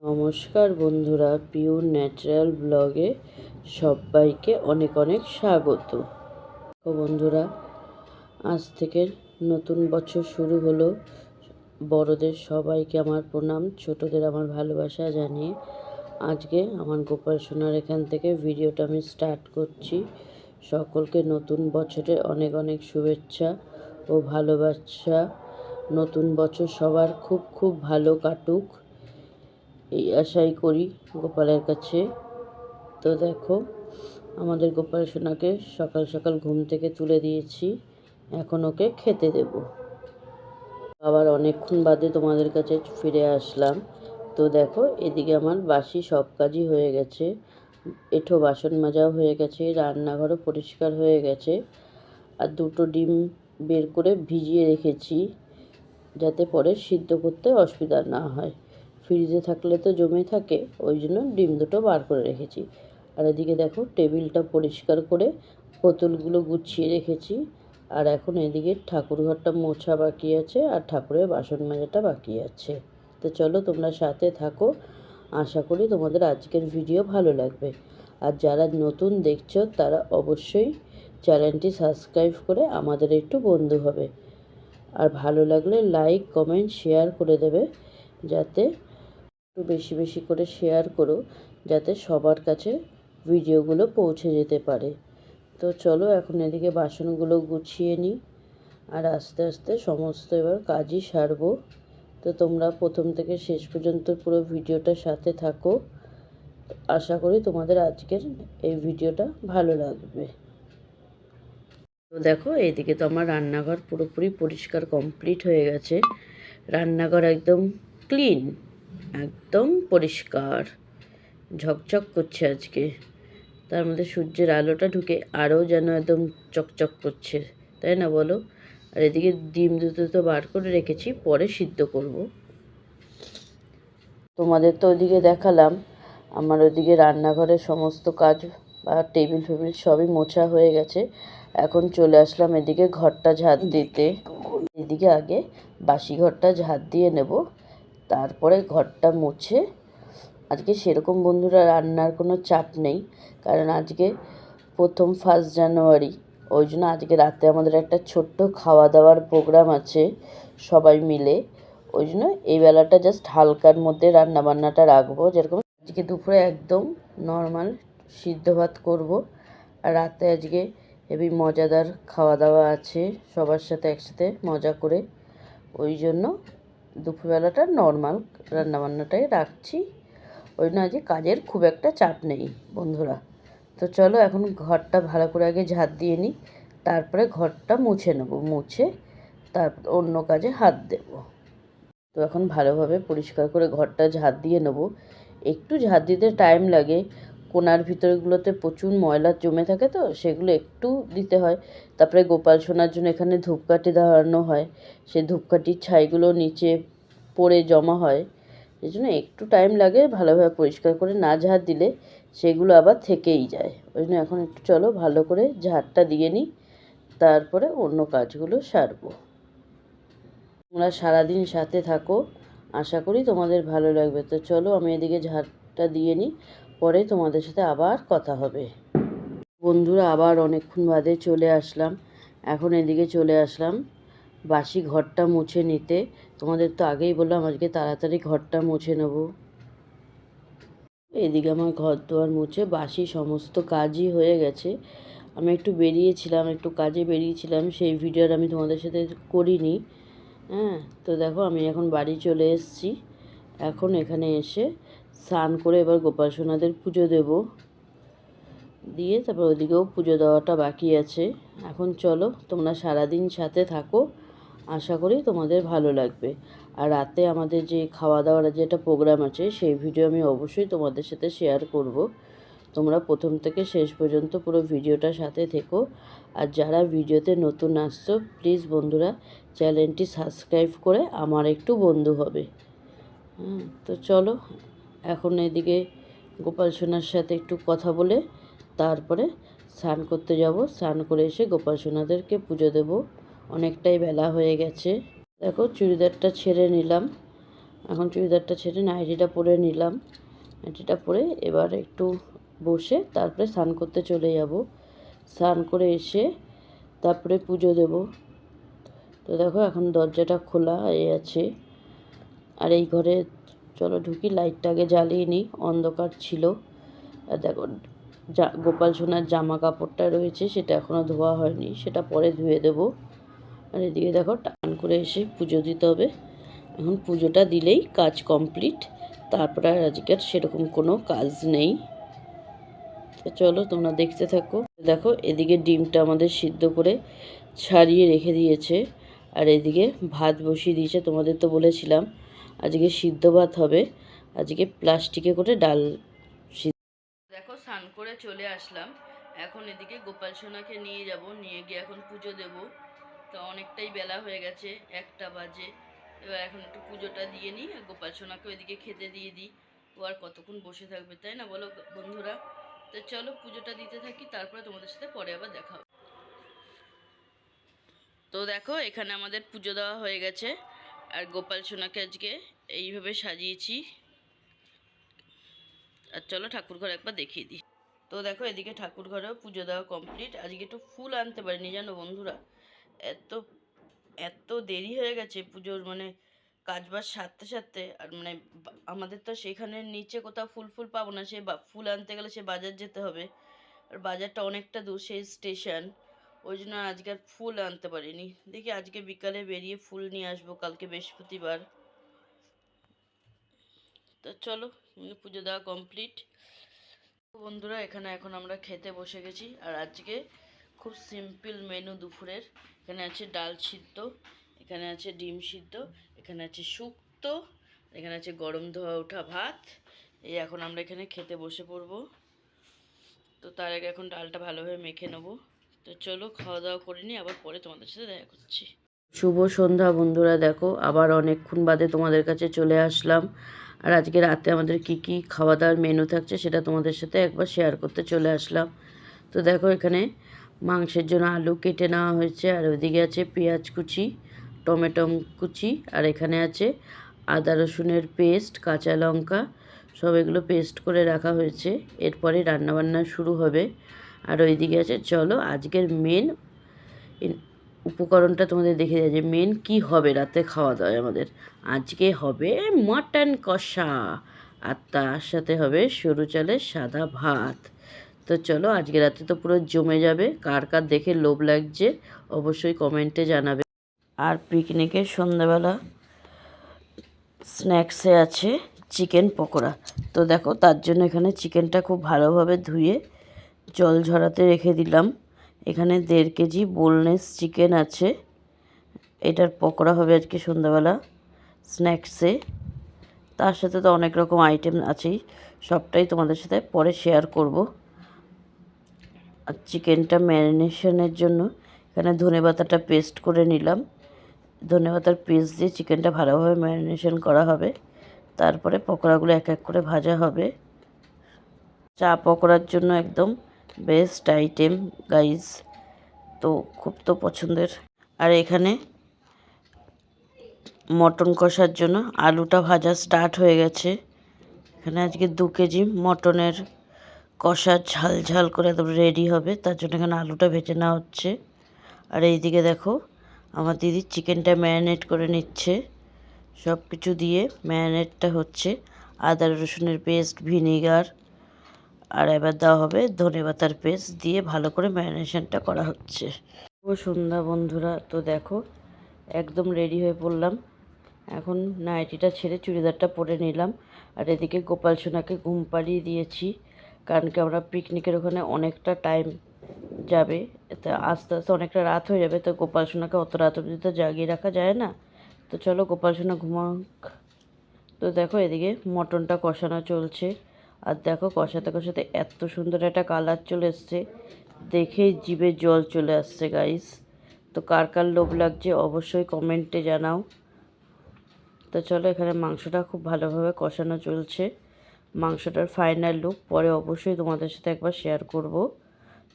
নমস্কার বন্ধুরা, pure natural ব্লগে সবাইকে অনেক অনেক স্বাগত। তো বন্ধুরা, আজ থেকে নতুন বছর শুরু হলো। বড়দের সবাইকে আমার প্রণাম, ছোটদের আমার ভালোবাসা জানিয়ে আজকে আমার গোপাল সোনার এখান থেকে ভিডিওটা আমি স্টার্ট করছি। সকলকে নতুন বছরের অনেক অনেক শুভেচ্ছা ও ভালোবাসা। নতুন বছর সবার খুব খুব ভালো কাটুক, এই আশাই করি গোপালের কাছে। তো দেখো, আমাদের গোপাল সোনাকে সকাল সকাল ঘুম থেকে তুলে দিয়েছি, এখন ওকে খেতে দেব। আবার অনেকক্ষণ বাদে তোমাদের কাছে ফিরে আসলাম। তো দেখো, এদিকে আমার বাসি সব কাজই হয়ে গেছে। এঁঠো বাসন মাজাও হয়ে গেছে, রান্নাঘরও পরিষ্কার হয়ে গেছে। আর দুটো ডিম বের করে ভিজিয়ে রেখেছি, যাতে পরে সিদ্ধ করতে অসুবিধা না হয়। ফ্রিজে থাকলে তো জমে থাকে, ওই জন্য ডিম দুটো বার করে রেখেছি। আর এদিকে দেখো, টেবিলটা পরিষ্কার করে বোতলগুলো গুছিয়ে রেখেছি। আর এখন এদিকে ঠাকুরঘরটা মোছা বাকি আছে, আর ঠাকুরের বাসন মাজাটা বাকি আছে। তো চলো, তোমরা সাথে থাকো, আশা করি তোমাদের আজকের ভিডিও ভালো লাগবে। আর যারা নতুন দেখছো তারা অবশ্যই চ্যানেলটি সাবস্ক্রাইব করে আমাদের একটু বন্ধু হবে। আর ভালো লাগলে লাইক কমেন্ট শেয়ার করে দেবে, যাতে একটু বেশি বেশি করে শেয়ার করো, যাতে সবার কাছে ভিডিওগুলো পৌঁছে যেতে পারে। তো চলো, এখন এদিকে বাসনগুলো গুছিয়ে নিই, আর আস্তে আস্তে সমস্ত এবার কাজই সারবো। তো তোমরা প্রথম থেকে শেষ পর্যন্ত পুরো ভিডিওটার সাথে থাকো। আশা করি তোমাদের আজকের এই ভিডিওটা ভালো লাগবে। তো দেখো, এইদিকে তো আমার রান্নাঘর পুরোপুরি পরিষ্কার কমপ্লিট হয়ে গেছে। রান্নাঘর একদম ক্লিন, একদম পরিষ্কার, ঝকঝক করছে আজকে। তার মধ্যে সূর্যের আলোটা ঢুকে আরও যেন একদম চকচক করছে, তাই না বলো? আর এদিকে ডিম দুটো তো বার করে রেখেছি, পরে সিদ্ধ করব। তোমাদের তো ওদিকে দেখালাম, আমার ওদিকে রান্নাঘরের সমস্ত কাজ বা টেবিল ফেবিল সবই মোছা হয়ে গেছে। এখন চলে আসলাম এদিকে ঘরটা ঝাড় দিতে। এদিকে আগে বাসি ঘরটা ঝাড় দিয়ে নেব, তারপরে ঘরটা মুছে। আজকে সেরকম বন্ধুরা রান্নার কোনো চাপ নেই, কারণ আজকে প্রথম 1 জানুয়ারি। ওই জন্য আজকে রাতে আমাদের একটা ছোট্ট খাওয়া দাওয়ার প্রোগ্রাম আছে সবাই মিলে। ওই জন্য এই বেলাটা জাস্ট হালকার মধ্যে রান্নাবান্নাটা রাখবো। যেরকম আজকে দুপুরে একদম নর্মাল সিদ্ধ ভাত করবো, আর রাতে আজকে হেবি মজাদার খাওয়া দাওয়া আছে সবার সাথে একসাথে মজা করে। ওই জন্য দুপুরবেলাটা নর্মাল রান্নাবান্নাটাই রাখছি। ওই জন্য আজকে কাজের খুব একটা চাপ নেই বন্ধুরা। তো চলো, এখন ঘরটা ভালো করে আগে ঝাড় দিয়ে নিই, তারপরে ঘরটা মুছে নেব। মুছে তারপর অন্য কাজে হাত দেব। তো এখন ভালোভাবে পরিষ্কার করে ঘরটা ঝাড় দিয়ে নেব। একটু ঝাড় দিতে টাইম লাগে, কোণার ভিতরগুলোতে প্রচুর ময়লা জমে থাকে, তো সেগুলো একটু দিতে হয়। তারপরে গোপাল সোনার জন্য এখানে ধূপকাঠি ধরানো হয়, সেই ধূপকাঠির ছাইগুলো নিচে পড়ে জমা হয়, এই জন্য একটু টাইম লাগে। ভালোভাবে পরিষ্কার করে না ঝাড় দিলে সেগুলো আবার থেকেই যায়। ওই জন্য এখন একটু চলো ভালো করে ঝাড়টা দিয়ে নিই, তারপরে অন্য কাজগুলো সারবো। তোমরা সারাদিন সাথে থাকো, আশা করি তোমাদের ভালো লাগবে। তো চলো, আমি এদিকে ঝাড়টা দিয়ে নিই, পরে তোমাদের সাথে আবার কথা হবে। বন্ধুরা, আবার অনেকক্ষণ বাদে চলে আসলাম। এখন এদিকে চলে আসলাম বাসি ঘরটা মুছে নিতে। তোমাদের তো আগেই বললাম আজকে তাড়াতাড়ি ঘরটা মুছে নেব। এদিকে আমার ঘর দুয়ার মুছে বাসি সমস্ত কাজই হয়ে গেছে। আমি একটু বেরিয়েছিলাম, একটু কাজে বেরিয়েছিলাম, সেই ভিডিওর আমি তোমাদের সাথে করিনি। তো দেখো, আমি এখন বাড়ি চলে এসেছি। এখন এখানে এসে স্নান করে এবার গোপাল সোনাদের পুজো দেব, দিয়ে তারপর ওদিকেও পুজো দেওয়াটা বাকি আছে। এখন চলো, তোমরা সারাদিন সাথে থাকো, আশা করি তোমাদের ভালো লাগবে। আর রাতে আমাদের যে খাওয়া দাওয়ার যেটা প্রোগ্রাম আছে, সেই ভিডিও আমি অবশ্যই তোমাদের সাথে শেয়ার করব। তোমরা প্রথম থেকে শেষ পর্যন্ত পুরো ভিডিওটার সাথে থেকো। আর যারা ভিডিওতে নতুন আসছো, প্লিজ বন্ধুরা চ্যানেলটি সাবস্ক্রাইব করে আমার একটু বন্ধু হবে। তো চলো, এখন এদিকে গোপাল সোনার সাথে একটু কথা বলে তারপরে স্নান করতে যাব। স্নান করে এসে গোপাল সোনাদেরকে পুজো দেব, অনেকটাই বেলা হয়ে গেছে। দেখো, চুড়িদারটা ছেড়ে নিলাম, এখন চুড়িদারটা ছেড়ে নাইটিটা পরে নিলাম। নাইটিটা পরে এবার একটু বসে তারপরে স্নান করতে চলে যাব। স্নান করে এসে তারপরে পুজো দেব। তো দেখো এখন দরজাটা খোলা আছে। আর এই ঘরে চলো ঢুকি, লাইটটা আগে জ্বালিয়ে নিই, অন্ধকার ছিল। আর দেখো গোপাল সোনার জামা কাপড়টা রয়েছে, সেটা এখনও ধোয়া হয়নি, সেটা পরে ধুয়ে দেব। আর এদিকে দেখো টান করে এসে পুজো দিতে হবে। এখন পুজোটা দিলেই কাজ কমপ্লিট, তারপরে আর আজকের সেরকম কোনো কাজ নেই। তো চলো তোমরা দেখতে থাকো। দেখো এদিকে ডিমটা আমাদের সিদ্ধ করে ছাড়িয়ে রেখে দিয়েছে, আর এদিকে ভাত বসিয়ে দিয়েছে। তোমাদের তো বলেছিলাম আজকে সিদ্ধ ভাত হবে, আজকে প্লাস্টিকে করে ডাল। দেখো স্নান করে চলে আসলাম। এখন এদিকে গোপাল সোনাকে নিয়ে যাব, নিয়ে গিয়ে এখন পুজো দেব। তো অনেকটাই বেলা হয়ে গেছে, 1টা বাজে। এবার এখন একটু পুজোটা দিয়ে নিই, গোপাল সোনাকে ওইদিকে খেতে দিয়ে দিই। ও আর কতক্ষণ বসে থাকবে, তাই না বলো বন্ধুরা? তো চলো পুজোটা দিতে থাকি, তারপরে তোমাদের সাথে পরে আবার দেখা হবে। তো দেখো এখানে আমাদের পুজো দেওয়া হয়ে গেছে, আর গোপাল সোনাকে আজকে এইভাবে সাজিয়েছি। আর চলো ঠাকুর ঘর একবার দেখিয়ে দিই। তো দেখো এদিকে ঠাকুর ঘরেও পুজো দেওয়া কমপ্লিট। আজকে একটু ফুল আনতে পারিনি জানো বন্ধুরা, এত এত দেরি হয়ে গেছে পুজোর মানে কাজবাজ সারতে সারতে। আর মানে আমাদের তো সেখানে নিচে কোথাও ফুল ফুল পাবো না, সে ফুল আনতে গেলে সে বাজার যেতে হবে, আর বাজারটা অনেকটা দূর, সেই স্টেশন। ওই জন্য আজকে আর ফুল আনতে পারিনি। দেখি আজকে বিকালে বেরিয়ে ফুল নিয়ে আসবো, কালকে বৃহস্পতিবার। তো চলো পুজো দেওয়া কমপ্লিট। বন্ধুরা এখানে এখন আমরা খেতে বসে গেছি। আর আজকে খুব সিম্পল মেনু দুপুরের। এখানে আছে ডাল সিদ্ধ, এখানে আছে ডিম সিদ্ধ, এখানে আছে শুক্তো, এখানে আছে গরম ধোয়া ওঠা ভাত। এই এখন আমরা এখানে খেতে বসে পড়বো। তো তার আগে এখন ডালটা ভালোভাবে মেখে নেবো। তো চলো খাওয়া দাওয়া করে নিই, আবার পরে তোমাদের সাথে দেখা করছি। শুভ সন্ধ্যা বন্ধুরা, দেখো আবার অনেকক্ষণ বাদে তোমাদের কাছে চলে আসলাম। আর আজকে রাতে আমাদের কি কি খাওয়া দাওয়ার মেনু থাকছে সেটা তোমাদের সাথে একবার শেয়ার করতে চলে আসলাম। তো দেখো এখানে মাংসের জন্য আলু কেটে নেওয়া হয়েছে, আর ওইদিকে আছে পেঁয়াজ কুচি, টমেটো কুচি, আর এখানে আছে আদা রসুনের পেস্ট, কাঁচা লঙ্কা, সব এগুলো পেস্ট করে রাখা হয়েছে। এরপরে রান্নাবান্না শুরু হবে। আর ওইদিকে আছে চলো আজকের মেন উপকরণটা তোমাদের দেখে যায় যে মেন কি হবে রাতে খাওয়া দাওয়া আমাদের। আজকে হবে মাটন কষা, আর তার সাথে হবে সরু চালের সাদা ভাত। তো চলো আজকে রাতে তো পুরো জমে যাবে। কার কার দেখে লোভ লাগছে অবশ্যই কমেন্টে জানাবে। আর পিকনিকের সন্ধ্যাবেলা স্ন্যাক্সে আছে চিকেন পকোড়া। তো দেখো তার জন্য এখানে চিকেনটা খুব ভালোভাবে ধুয়ে জল ঝরাতে রেখে দিলাম। এখানে 1.5 কেজি বোনলেস চিকেন আছে। এটার পকোড়া হবে আজকে সন্ধ্যাবেলা স্ন্যাক্সে। তার সাথে তো অনেক রকম আইটেম আছেই, সবটাই তোমাদের সাথে পরে শেয়ার করব। আর চিকেনটা ম্যারিনেশনের জন্য এখানে ধনেপাতাটা পেস্ট করে নিলাম। ধনেপাতার পেস্ট দিয়ে চিকেনটা ভালোভাবে ম্যারিনেশন করা হবে, তারপরে পকোড়াগুলো এক এক করে ভাজা হবে। চা পকোড়ার জন্য একদম বেস্ট আইটেম গাইজ, তো খুব তো পছন্দের। আর এখানে মটন কষার জন্য আলুটা ভাজা স্টার্ট হয়ে গেছে। এখানে আজকে 2 কেজি মটনের কষা ঝাল ঝাল করে একদম রেডি হবে, তার জন্য এখানে আলুটা ভেজে নেওয়া হচ্ছে। আর এইদিকে দেখো আমার দিদি চিকেনটা ম্যারিনেট করে নিচ্ছে, সব কিছু দিয়ে ম্যারিনেটটা হচ্ছে। আদা রসুনের পেস্ট, ভিনিগার, আর এবার দেওয়া হবে ধনেপাতার পেস্ট দিয়ে ভালো করে ম্যারিনেশনটা করা হচ্ছে। শুভ সন্ধ্যা বন্ধুরা, তো দেখো একদম রেডি হয়ে পড়লাম। এখন নাইটিটা ছেড়ে চুড়িদারটা পরে নিলাম। আর এদিকে গোপাল সোনাকে ঘুম পাড়িয়ে দিয়েছি, কারণ কি আমরা পিকনিকের ওখানে অনেকটা টাইম যাবে, তা আস্তে আস্তে অনেকটা রাত হয়ে যাবে। তো গোপাল সোনাকে অত রাত অবধি তো জাগিয়ে রাখা যায় না। তো চলো গোপাল সোনা ঘুমাক। তো দেখো এদিকে মটনটা কষানো চলছে, আর দেখো কষাতে কষাতে এত সুন্দর একটা কালার চলে এসছে, দেখেই জিভে জল চলে আসছে গাইস। তো কার কার লোভ লাগছে অবশ্যই কমেন্টে জানাও। তো চলো এখানে মাংসটা খুব ভালোভাবে কষানো চলছে। মাংসটার ফাইনাল লুক পরে অবশ্যই তোমাদের সাথে একবার শেয়ার করব।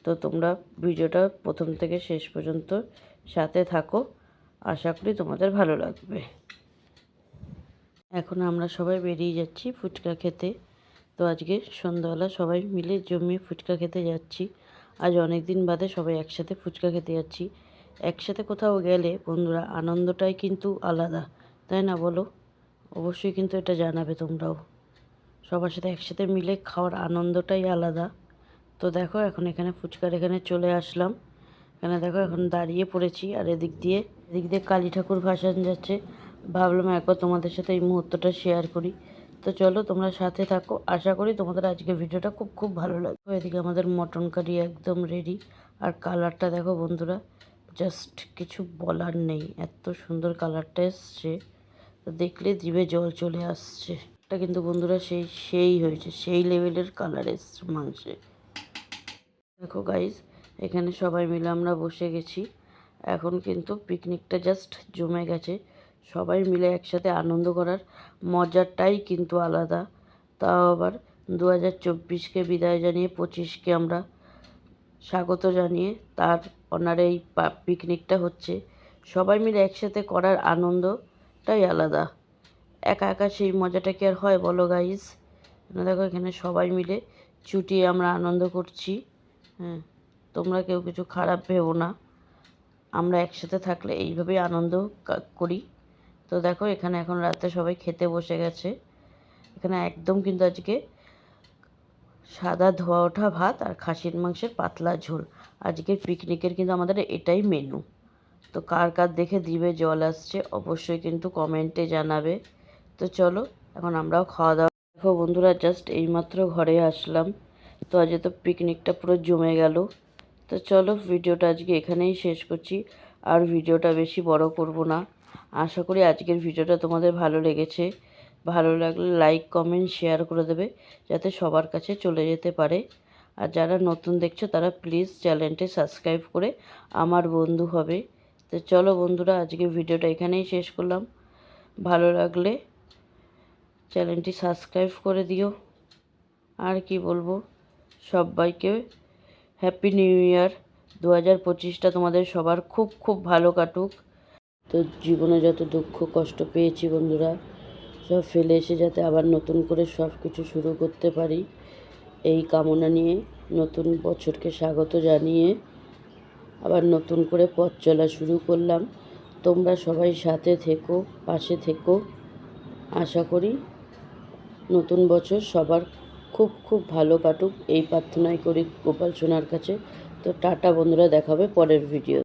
তো তোমরা ভিডিওটা প্রথম থেকে শেষ পর্যন্ত সাথে থাকো, আশা করি তোমাদের ভালো লাগবে। এখন আমরা সবাই বেরিয়ে যাচ্ছি ফুচকা খেতে। তো আজকে সন্ধ্যাবেলা সবাই মিলে জমিয়ে ফুচকা খেতে যাচ্ছি। আজ অনেক দিন বাদে সবাই একসাথে ফুচকা খেতে যাচ্ছি। একসাথে কোথাও গেলে বন্ধুরা আনন্দটাই কিন্তু আলাদা, তাই না বলো? অবশ্যই কিন্তু এটা জানাবে তোমরাও। সবার সাথে একসাথে মিলে খাওয়ার আনন্দটাই আলাদা। তো দেখো এখন এখানে ফুচকার এখানে চলে আসলাম। এখানে দেখো এখন দাঁড়িয়ে পড়েছি, আর এদিক দিয়ে কালী ঠাকুর ভাসান যাচ্ছে। ভাবলাম একবার তোমাদের সাথে এই মুহূর্তটা শেয়ার করি। তো চলো তোমরা সাথে থাকো, আশা করি তোমাদের আজকের ভিডিওটা খুব খুব ভালো লাগবে। এদিকে আমাদের মটন কারি একদম রেডি। আর কালারটা দেখো বন্ধুরা, জাস্ট কিছু বলার নেই, এত সুন্দর কালারটা এসছে, দেখলে জিভে জল চলে আসছে। এটা কিন্তু বন্ধুরা সেই হয়েছে, সেই লেভেলের কালার এসছে মাংসে। দেখো গাইজ, এখানে সবাই মিলে আমরা বসে গেছি। এখন কিন্তু পিকনিকটা জাস্ট জমে গেছে। সবাই মিলে একসাথে আনন্দ করার মজাটাই কিন্তু আলাদা। তাও আবার 2024কে বিদায় জানিয়ে 25কে আমরা স্বাগত জানিয়ে তার অনারে এই পিকনিকটা হচ্ছে। সবাই মিলে একসাথে করার আনন্দটাই আলাদা। একা একা সেই মজাটা কি আর হয় বলো গাইজ? দেখো এখানে সবাই মিলে চুটিয়ে আমরা আনন্দ করছি। হ্যাঁ, তোমরা কেউ কিছু খারাপ ভেবো না, আমরা একসাথে থাকলে এইভাবেই আনন্দ করি। তো দেখো এখানে এখন রাতে সবাই খেতে বসে গেছে। এখানে একদম কিন্তু আজকে সাদা ধোয়া ওঠা ভাত আর খাসির মাংসের পাতলা ঝোল। আজকের পিকনিকের কিন্তু আমাদের এটাই মেনু। তো কার কার দেখে জিভে জল আসছে অবশ্যই কিন্তু কমেন্টে জানাবে। তো চলো এখন আমরাও খাওয়া দাওয়া। দেখো বন্ধুরা, জাস্ট এইমাত্র ঘরে আসলাম। তো আজ তো পিকনিকটা পুরো জমে গেল। তো চলো ভিডিওটা আজকে এখানেই শেষ করছি, আর ভিডিওটা বেশি বড় করব না। আশা করি আজকের ভিডিওটা তোমাদের ভালো লেগেছে। ভালো লাগলে লাইক কমেন্ট শেয়ার করে দেবে, যাতে সবার কাছে চলে যেতে পারে। আর যারা নতুন দেখছো তারা প্লিজ চ্যানেলটি সাবস্ক্রাইব করে আমার বন্ধু হবে। তো চলো বন্ধুরা, আজকে ভিডিওটা এখানেই শেষ করলাম। ভালো লাগলে চ্যানেলটি সাবস্ক্রাইব করে দিও। আর কি বলবো, সবাইকে হ্যাপি নিউ ইয়ার। 2025টা তোমাদের সবার খুব খুব ভালো কাটুক। তো জীবনে যত দুঃখ কষ্ট পেয়েছি বন্ধুরা, সব ফেলে এসে যাতে আবার নতুন করে সব কিছু শুরু করতে পারি, এই কামনা নিয়ে নতুন বছরকে স্বাগত জানিয়ে আবার নতুন করে পথ চলা শুরু করলাম। তোমরা সবাই সাথে থেকো, পাশে থেকো। আশা করি নতুন বছর সবার খুব খুব ভালো কাটুক, এই প্রার্থনাই করি গোপাল সোনার কাছে। তো টাটা বন্ধুরা, দেখাবে পরের ভিডিও।